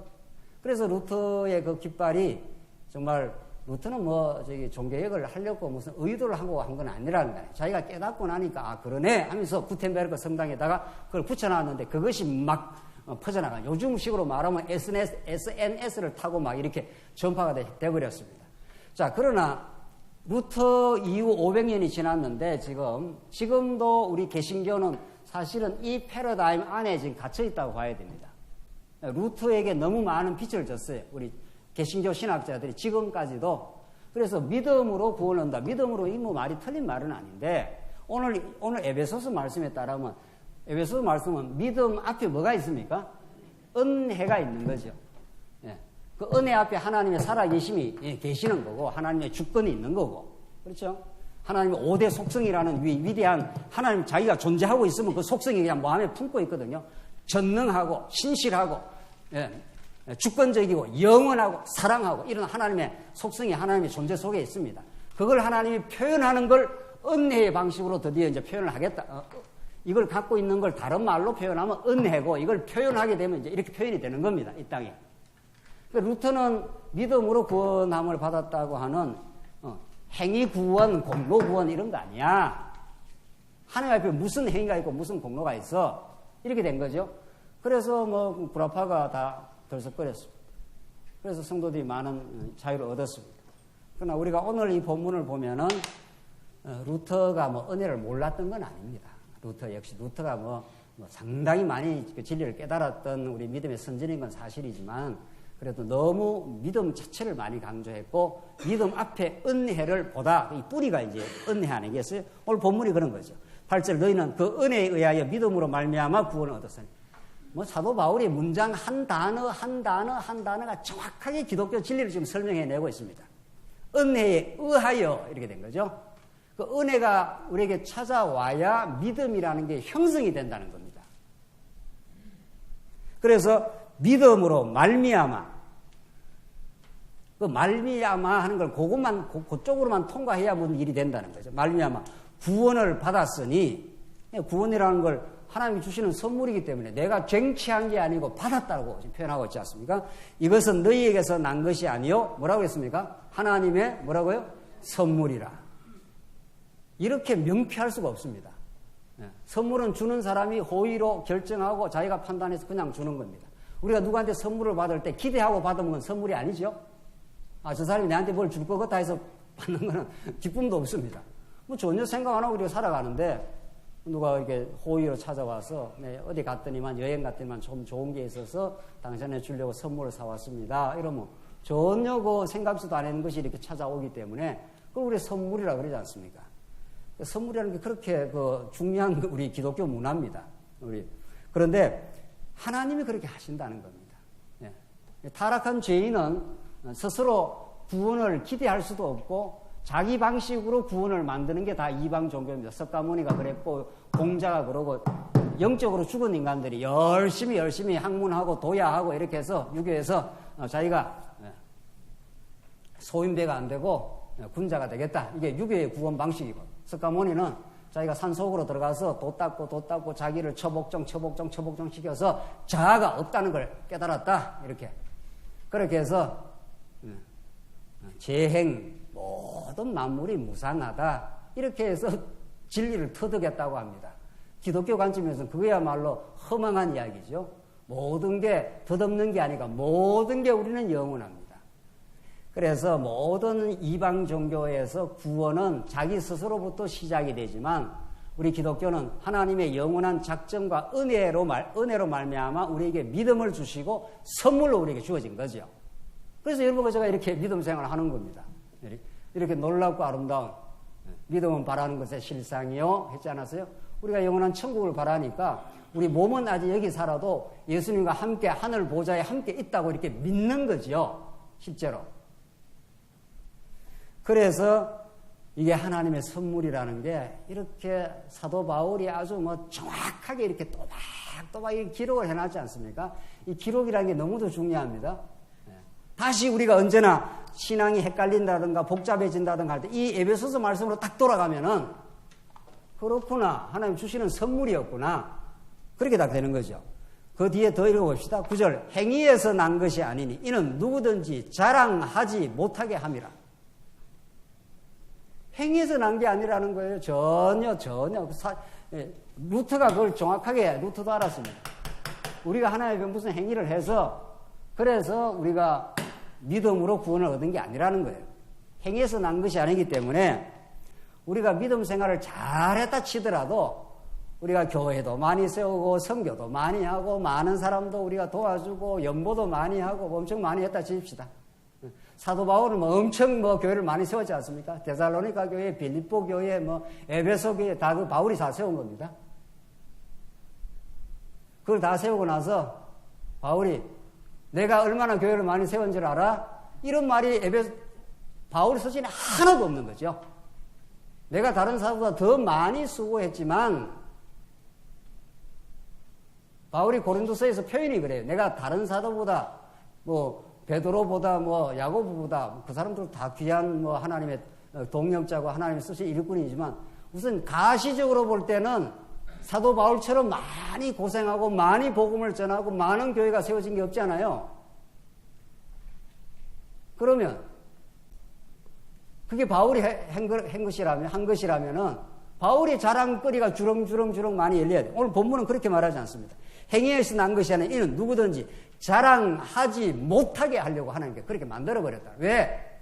Speaker 1: 그래서 루터의 그 깃발이 정말, 루터는 종교개혁을 하려고 무슨 의도를 하고 한 건 아니라는 거예요. 자기가 깨닫고 나니까, 아, 그러네 하면서 구텐베르크 성당에다가 그걸 붙여놨는데 그것이 막 퍼져나가. 요즘식으로 말하면 SNS를 타고 막 이렇게 전파가 돼버렸습니다. 자, 그러나 루터 이후 500년이 지났는데 지금도 우리 개신교는 사실은 이 패러다임 안에 지금 갇혀 있다고 봐야 됩니다. 루터에게 너무 많은 빚을 졌어요. 우리 개신교 신학자들이 지금까지도. 그래서 믿음으로 구원한다. 믿음으로 이 말이 틀린 말은 아닌데, 오늘 에베소서 말씀에 따르면, 에베소서 말씀은 믿음 앞에 뭐가 있습니까? 은혜가 있는 거죠. 예. 그 은혜 앞에 하나님의 살아계심이 계시는 거고, 하나님의 주권이 있는 거고, 그렇죠? 하나님의 5대 속성이라는 위대한 하나님 자기가 존재하고 있으면 그 속성이 그냥 마음에 품고 있거든요. 전능하고 신실하고, 예, 주권적이고 영원하고 사랑하고 이런 하나님의 속성이 하나님의 존재 속에 있습니다. 그걸 하나님이 표현하는 걸 은혜의 방식으로 드디어 이제 표현을 하겠다. 이걸 갖고 있는 걸 다른 말로 표현하면 은혜고, 이걸 표현하게 되면 이제 이렇게 표현이 되는 겁니다. 이 땅에. 루터는 믿음으로 구원함을 받았다고 하는 행위 구원, 공로 구원 이런 거 아니야. 하나님 앞에 무슨 행위가 있고 무슨 공로가 있어. 이렇게 된 거죠. 그래서 구라파가 다 들썩거렸습니다. 그래서 성도들이 많은 자유를 얻었습니다. 그러나 우리가 오늘 이 본문을 보면은 루터가 은혜를 몰랐던 건 아닙니다. 루터가 상당히 많이 그 진리를 깨달았던 우리 믿음의 선진인 건 사실이지만, 그래도 너무 믿음 자체를 많이 강조했고, 믿음 앞에 은혜를 보다, 이 뿌리가 이제 은혜 아니겠어요? 오늘 본문이 그런 거죠. 8절, 너희는 그 은혜에 의하여 믿음으로 말미암아 구원을 얻었으니. 사도 바울이 문장 한 단어가 정확하게 기독교 진리를 지금 설명해내고 있습니다. 은혜에 의하여 이렇게 된 거죠. 그 은혜가 우리에게 찾아와야 믿음이라는 게 형성이 된다는 겁니다. 그래서 믿음으로 말미암아, 그 말미암아 하는 걸 그쪽으로만 통과해야 모든 일이 된다는 거죠. 말미암아 구원을 받았으니, 구원이라는 걸 하나님이 주시는 선물이기 때문에 내가 쟁취한 게 아니고 받았다고 표현하고 있지 않습니까? 이것은 너희에게서 난 것이 아니요. 뭐라고 했습니까? 하나님의 뭐라고요? 선물이라. 이렇게 명쾌할 수가 없습니다. 선물은 주는 사람이 호의로 결정하고 자기가 판단해서 그냥 주는 겁니다. 우리가 누구한테 선물을 받을 때 기대하고 받은 건 선물이 아니죠. 저 사람이 내한테 뭘 줄 것 같다 해서 받는 거는 기쁨도 없습니다. 뭐 전혀 생각 안 하고 우리가 살아가는데 누가 이렇게 호의로 찾아와서 어디 갔더니만 여행 갔더니만 좀 좋은 게 있어서 당신에 주려고 선물을 사왔습니다. 이러면 전혀 그 생각지도 않은 것이 이렇게 찾아오기 때문에 그걸 우리 선물이라 그러지 않습니까? 선물이라는 게 그렇게 그 중요한 우리 기독교 문화입니다. 그런데 하나님이 그렇게 하신다는 겁니다. 타락한 죄인은 스스로 구원을 기대할 수도 없고 자기 방식으로 구원을 만드는 게 다 이방 종교입니다. 석가모니가 그랬고 공자가 그러고 영적으로 죽은 인간들이 열심히 학문하고 도야하고 이렇게 해서 유교에서 자기가 소인배가 안 되고 군자가 되겠다. 이게 유교의 구원 방식이고 석가모니는 자기가 산속으로 들어가서 도 닦고 자기를 처복종 시켜서 자아가 없다는 걸 깨달았다. 그렇게 해서 재행 모든 만물이 무상하다. 이렇게 해서 진리를 터득했다고 합니다. 기독교 관점에서는 그거야말로 허망한 이야기죠. 모든 게 덧없는 게 아니라 모든 게 우리는 영원합니다. 그래서 모든 이방 종교에서 구원은 자기 스스로부터 시작이 되지만 우리 기독교는 하나님의 영원한 작정과 은혜로 말미암아 우리에게 믿음을 주시고 선물로 우리에게 주어진 거죠. 그래서 여러분과 제가 이렇게 믿음 생활을 하는 겁니다. 이렇게 놀랍고 아름다운 믿음은 바라는 것의 실상이요 했지 않았어요? 우리가 영원한 천국을 바라니까 우리 몸은 아직 여기 살아도 예수님과 함께 하늘 보좌에 함께 있다고 이렇게 믿는 거죠. 실제로. 그래서 이게 하나님의 선물이라는 게 이렇게 사도 바울이 아주 정확하게 이렇게 또박 이렇게 기록을 해놨지 않습니까? 이 기록이라는 게 너무도 중요합니다. 다시 우리가 언제나 신앙이 헷갈린다든가 복잡해진다든가 할 때 이 에베소서 말씀으로 딱 돌아가면은 그렇구나. 하나님 주시는 선물이었구나. 그렇게 딱 되는 거죠. 그 뒤에 더 읽어봅시다. 9절. 행위에서 난 것이 아니니 이는 누구든지 자랑하지 못하게 함이라. 행위에서 난 게 아니라는 거예요. 전혀. 루터가 그걸 정확하게 루터도 알았습니다. 우리가 하나님의 무슨 행위를 해서 그래서 우리가 믿음으로 구원을 얻은 게 아니라는 거예요. 행위에서 난 것이 아니기 때문에 우리가 믿음 생활을 잘했다 치더라도 우리가 교회도 많이 세우고 선교도 많이 하고 많은 사람도 우리가 도와주고 연보도 많이 하고 엄청 많이 했다 칩시다. 사도 바울은 엄청 교회를 많이 세웠지 않습니까? 데살로니가 교회, 빌립보 교회, 에베소 교회 다 그 바울이 다 세운 겁니다. 그걸 다 세우고 나서 바울이 내가 얼마나 교회를 많이 세운 줄 알아? 이런 말이 바울 서신에 하나도 없는 거죠. 내가 다른 사도보다 더 많이 수고했지만 바울이 고린도서에서 표현이 그래요. 내가 다른 사도보다 베드로보다 야고보다 그 사람들 다 귀한 하나님의 동역자고 하나님의 쓰신 일꾼이지만 우선 가시적으로 볼 때는 사도 바울처럼 많이 고생하고 많이 복음을 전하고 많은 교회가 세워진 게 없잖아요. 그러면 그게 바울이 한 것이라면은 바울의 자랑거리가 주렁주렁 많이 열려야 돼. 오늘 본문은 그렇게 말하지 않습니다. 행위에서 난 것이 아니라 이는 누구든지 자랑하지 못하게 하려고 하나님께 그렇게 만들어버렸다. 왜?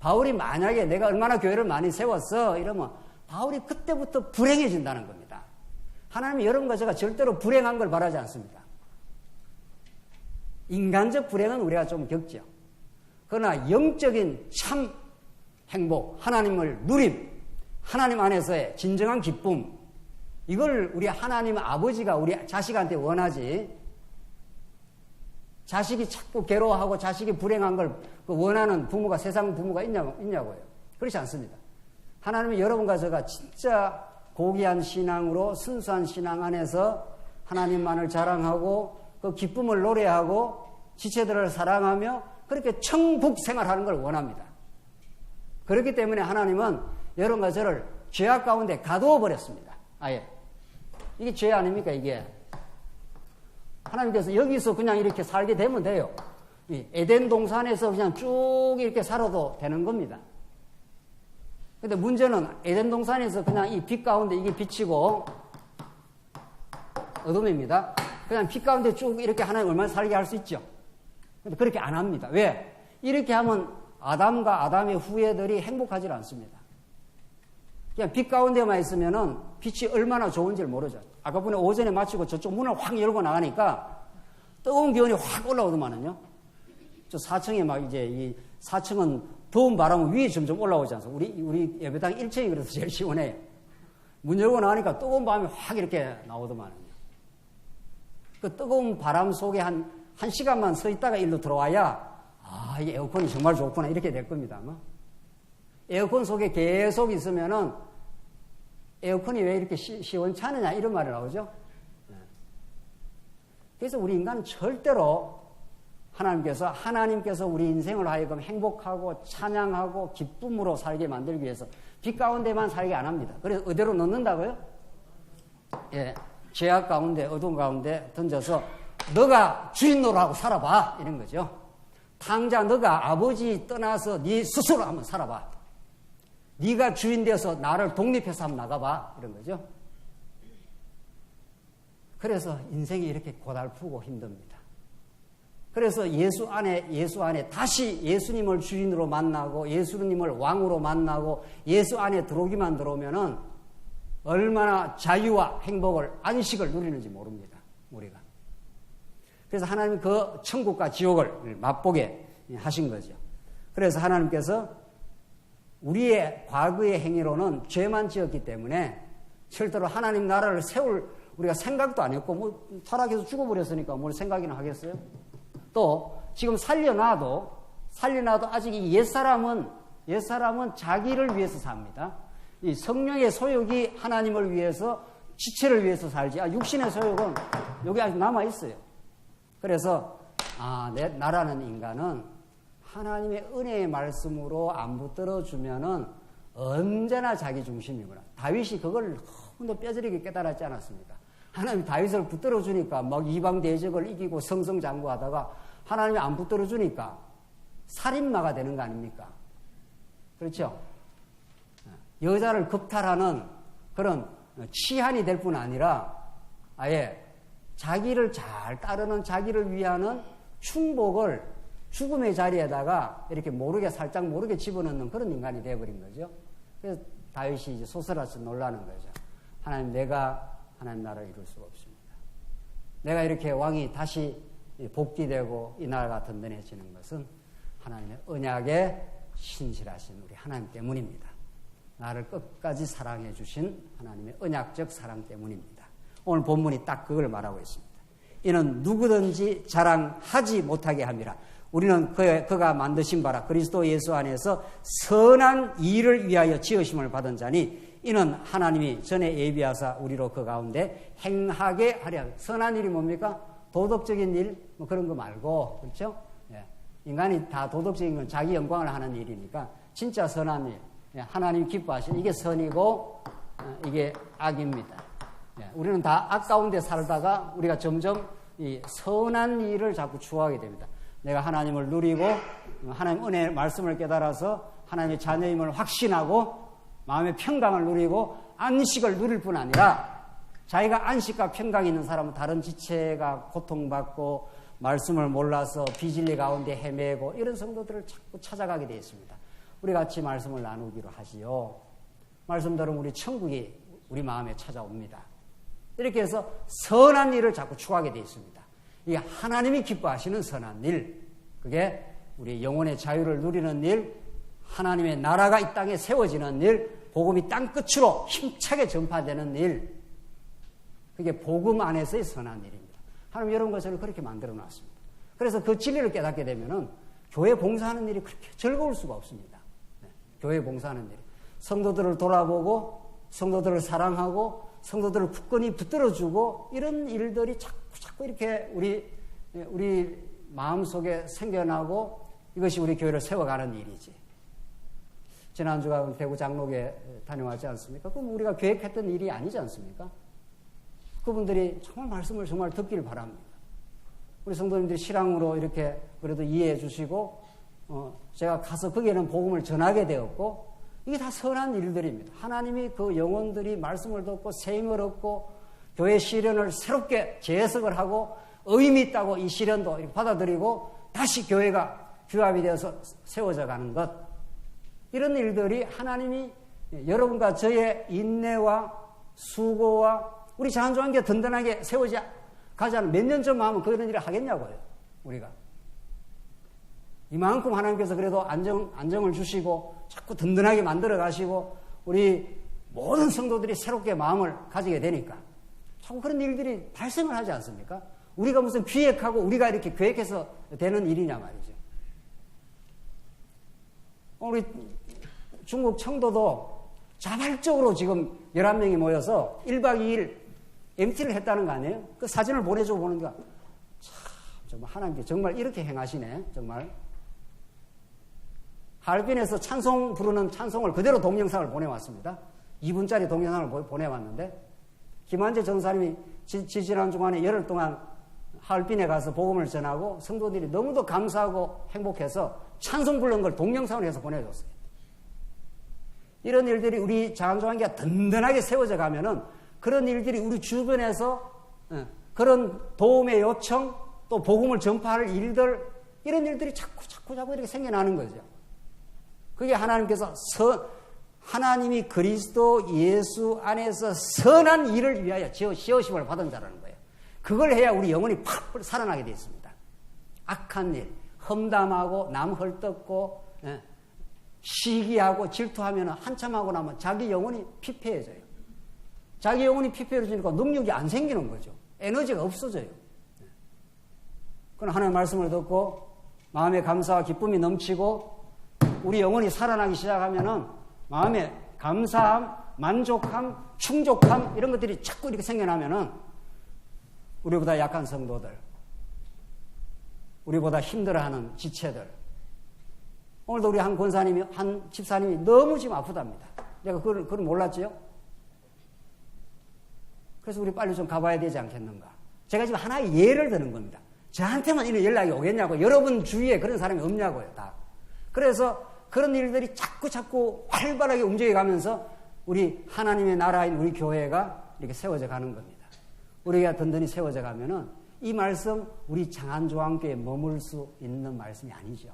Speaker 1: 바울이 만약에 내가 얼마나 교회를 많이 세웠어 이러면 바울이 그때부터 불행해진다는 겁니다. 하나님이 여러분과 제가 절대로 불행한 걸 바라지 않습니다. 인간적 불행은 우리가 좀 겪죠. 그러나 영적인 참 행복, 하나님을 누림, 하나님 안에서의 진정한 기쁨, 이걸 우리 하나님 아버지가 우리 자식한테 원하지. 자식이 자꾸 괴로워하고 자식이 불행한 걸 원하는 부모가 세상 부모가 있냐고요. 그렇지 않습니다. 하나님은 여러분과 제가 진짜 고귀한 신앙으로 순수한 신앙 안에서 하나님만을 자랑하고 그 기쁨을 노래하고 지체들을 사랑하며 그렇게 천국 생활하는 걸 원합니다. 그렇기 때문에 하나님은 여러분과 저를 죄악 가운데 가두어 버렸습니다. 아예. 이게 죄 아닙니까, 이게? 하나님께서 여기서 그냥 이렇게 살게 되면 돼요. 이 에덴 동산에서 그냥 쭉 이렇게 살아도 되는 겁니다. 근데 문제는 에덴 동산에서 그냥 이 빛 가운데 이게 비치고 어둠입니다. 그냥 빛 가운데 쭉 이렇게 하나님 얼마나 살게 할 수 있죠. 근데 그렇게 안 합니다. 왜? 이렇게 하면 아담과 아담의 후예들이 행복하지 않습니다. 그냥 빛 가운데만 있으면은 빛이 얼마나 좋은지를 모르죠. 아까 보니 오전에 마치고 저쪽 문을 확 열고 나가니까 뜨거운 기온이 확 올라오더만은요. 저 4층에 막 이제 이 4층은 더운 바람은 위에 점점 올라오지 않습니까? 우리 예배당 1층이 그래서 제일 시원해요. 문 열고 나가니까 뜨거운 바람이 확 이렇게 나오더만은요. 그 뜨거운 바람 속에 한 시간만 서 있다가 일로 들어와야 아, 이 에어컨이 정말 좋구나 이렇게 될 겁니다. 아마. 에어컨 속에 계속 있으면은 에어컨이 왜 이렇게 시원찮으냐 이런 말이 나오죠. 그래서 우리 인간은 절대로 하나님께서 우리 인생을 하여금 행복하고 찬양하고 기쁨으로 살게 만들기 위해서 빛 가운데만 살게 안 합니다. 그래서 어디로 넣는다고요? 예, 죄악 가운데 어두운 가운데 던져서 너가 주인 노릇하고 살아봐 이런 거죠. 당장 너가 아버지 떠나서 네 스스로 한번 살아봐. 네가 주인 되어서 나를 독립해서 한번 나가봐 이런 거죠. 그래서 인생이 이렇게 고달프고 힘듭니다. 그래서 예수 안에 다시 예수님을 주인으로 만나고 예수님을 왕으로 만나고 예수 안에 들어오기만 들어오면은 얼마나 자유와 행복을 안식을 누리는지 모릅니다. 우리가. 그래서 하나님이 그 천국과 지옥을 맛보게 하신 거죠. 그래서 하나님께서 우리의 과거의 행위로는 죄만 지었기 때문에 절대로 하나님 나라를 세울 우리가 생각도 안 했고 뭐 타락해서 죽어버렸으니까 뭘 생각이나 하겠어요? 또 지금 살려놔도 아직 이 옛사람은 자기를 위해서 삽니다. 이 성령의 소욕이 하나님을 위해서 지체를 위해서 살지 육신의 소욕은 여기 아직 남아있어요. 그래서 나라는 인간은 하나님의 은혜의 말씀으로 안 붙들어주면은 언제나 자기 중심이구나. 다윗이 그걸 너무 뼈저리게 깨달았지 않았습니까? 하나님이 다윗을 붙들어주니까 막 이방 대적을 이기고 성성장구하다가 하나님이 안 붙들어주니까 살인마가 되는 거 아닙니까? 그렇죠? 여자를 겁탈하는 그런 치한이 될 뿐 아니라 아예 자기를 잘 따르는 자기를 위하는 충복을 죽음의 자리에다가 이렇게 살짝 모르게 집어넣는 그런 인간이 되어버린 거죠. 그래서 다윗이 이제 소설하면서 놀라는 거죠. 내가 하나님 나라를 이룰 수가 없습니다. 내가 이렇게 왕이 다시 복귀되고 이 나라가 든든해지는 것은 하나님의 언약에 신실하신 우리 하나님 때문입니다. 나를 끝까지 사랑해 주신 하나님의 언약적 사랑 때문입니다. 오늘 본문이 딱 그걸 말하고 있습니다. 이는 누구든지 자랑하지 못하게 함이라. 우리는 그가 만드신 바라 그리스도 예수 안에서 선한 일을 위하여 지으심을 받은 자니 이는 하나님이 전에 예비하사 우리로 그 가운데 행하게 하려. 선한 일이 뭡니까? 도덕적인 일 뭐 그런 거 말고 그렇죠? 예. 인간이 다 도덕적인 건 자기 영광을 하는 일이니까 진짜 선한 일, 하나님 기뻐하시는 이게 선이고 이게 악입니다. 우리는 다 악 가운데 살다가 우리가 점점 이 선한 일을 자꾸 추구하게 됩니다. 내가 하나님을 누리고 하나님 은혜의 말씀을 깨달아서 하나님의 자녀임을 확신하고 마음의 평강을 누리고 안식을 누릴 뿐 아니라 자기가 안식과 평강이 있는 사람은 다른 지체가 고통받고 말씀을 몰라서 비진리 가운데 헤매고 이런 성도들을 자꾸 찾아가게 되어 있습니다. 우리 같이 말씀을 나누기로 하지요. 말씀 들으면 우리 천국이 우리 마음에 찾아옵니다. 이렇게 해서 선한 일을 자꾸 추구하게 되어 있습니다. 이게 하나님이 기뻐하시는 선한 일, 그게 우리 영혼의 자유를 누리는 일, 하나님의 나라가 이 땅에 세워지는 일, 복음이 땅 끝으로 힘차게 전파되는 일, 그게 복음 안에서의 선한 일입니다. 하나님 이런 것을 그렇게 만들어 놨습니다. 그래서 그 진리를 깨닫게 되면은 교회 봉사하는 일이 그렇게 즐거울 수가 없습니다. 교회 봉사하는 일이. 성도들을 돌아보고 성도들을 사랑하고 성도들을 굳건히 붙들어주고 이런 일들이 자꾸 이렇게 우리 마음속에 생겨나고 이것이 우리 교회를 세워가는 일이지. 지난주가 대구 장로교에 다녀왔지 않습니까? 그럼 우리가 계획했던 일이 아니지 않습니까? 그분들이 정말 말씀을 정말 듣기를 바랍니다. 우리 성도님들이 실황으로 이렇게 그래도 이해해 주시고 제가 가서 거기에는 복음을 전하게 되었고 이게 다 선한 일들입니다. 하나님이 그 영혼들이 말씀을 듣고 새 힘을 얻고 교회 시련을 새롭게 재해석을 하고 의미 있다고 이 시련도 이렇게 받아들이고 다시 교회가 규합이 되어서 세워져 가는 것, 이런 일들이 하나님이 여러분과 저의 인내와 수고와 우리 자한조한계 든든하게 세우지 가자는 몇 년 전만 하면 그런 일을 하겠냐고요. 우리가 이만큼 하나님께서 그래도 안정을 주시고 자꾸 든든하게 만들어 가시고 우리 모든 성도들이 새롭게 마음을 가지게 되니까 자꾸 그런 일들이 발생을 하지 않습니까? 우리가 무슨 기획하고 우리가 이렇게 계획해서 되는 일이냐 말이죠. 우리 중국 청도도 자발적으로 지금 11명이 모여서 1박 2일 MT를 했다는 거 아니에요? 그 사진을 보내주고 보니까 참 정말 하나님께 정말 이렇게 행하시네. 정말 하얼빈에서 찬송 부르는 찬송을 그대로 동영상을 보내왔습니다. 2분짜리 동영상을 보내왔는데 김한재 전사님이 지지난 주간에 열흘 동안 하얼빈에 가서 복음을 전하고 성도들이 너무도 감사하고 행복해서 찬송 부르는 걸 동영상으로 해서 보내줬어요. 이런 일들이 우리 자한조한계가 든든하게 세워져 가면은 그런 일들이 우리 주변에서 그런 도움의 요청 또 복음을 전파할 일들, 이런 일들이 자꾸 이렇게 생겨나는 거죠. 그게 하나님께서 하나님이 그리스도 예수 안에서 선한 일을 위하여 지으심을 받은 자라는 거예요. 그걸 해야 우리 영혼이 팍 살아나게 되어 있습니다. 악한 일, 험담하고 남 헐뜯고 시기하고 질투하면 한참 하고 나면 자기 영혼이 피폐해져요. 자기 영혼이 피폐해지니까 능력이 안 생기는 거죠. 에너지가 없어져요. 그럼 하나님의 말씀을 듣고 마음에 감사와 기쁨이 넘치고 우리 영혼이 살아나기 시작하면은 마음에 감사함, 만족함, 충족함 이런 것들이 자꾸 이렇게 생겨나면은 우리보다 약한 성도들, 우리보다 힘들어하는 지체들, 오늘도 우리 한 권사님이, 한 집사님이 너무 지금 아프답니다. 내가 그걸 몰랐지요? 그래서 우리 빨리 좀 가봐야 되지 않겠는가. 제가 지금 하나의 예를 드는 겁니다. 저한테만 이런 연락이 오겠냐고. 여러분 주위에 그런 사람이 없냐고요, 다. 그래서 그런 일들이 자꾸 활발하게 움직여가면서 우리 하나님의 나라인 우리 교회가 이렇게 세워져 가는 겁니다. 우리가 든든히 세워져 가면은 이 말씀 우리 장안조항교에 머물 수 있는 말씀이 아니죠.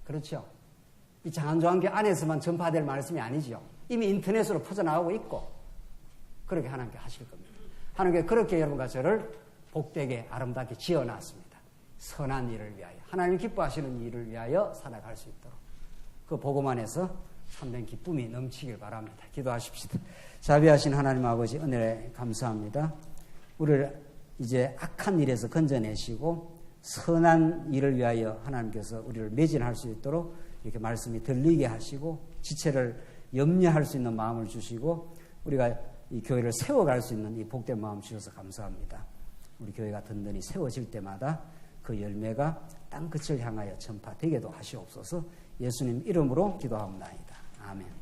Speaker 1: 그렇죠? 이 장안조항교 안에서만 전파될 말씀이 아니죠. 이미 인터넷으로 퍼져나가고 있고 그렇게 하나님께 하실 겁니다. 하나님께 그렇게 여러분과 저를 복되게 아름답게 지어놨습니다. 선한 일을 위하여, 하나님 기뻐하시는 일을 위하여 살아갈 수 있도록 그 복음 안에서 참된 기쁨이 넘치길 바랍니다. 기도하십시다. 자비하신 하나님 아버지 은혜에 감사합니다. 우리를 이제 악한 일에서 건져내시고 선한 일을 위하여 하나님께서 우리를 매진할 수 있도록 이렇게 말씀이 들리게 하시고 지체를 염려할 수 있는 마음을 주시고 우리가 이 교회를 세워갈 수 있는 이 복된 마음 주셔서 감사합니다. 우리 교회가 든든히 세워질 때마다 그 열매가 땅끝을 향하여 전파되게도 하시옵소서. 예수님 이름으로 기도하옵나이다. 아멘.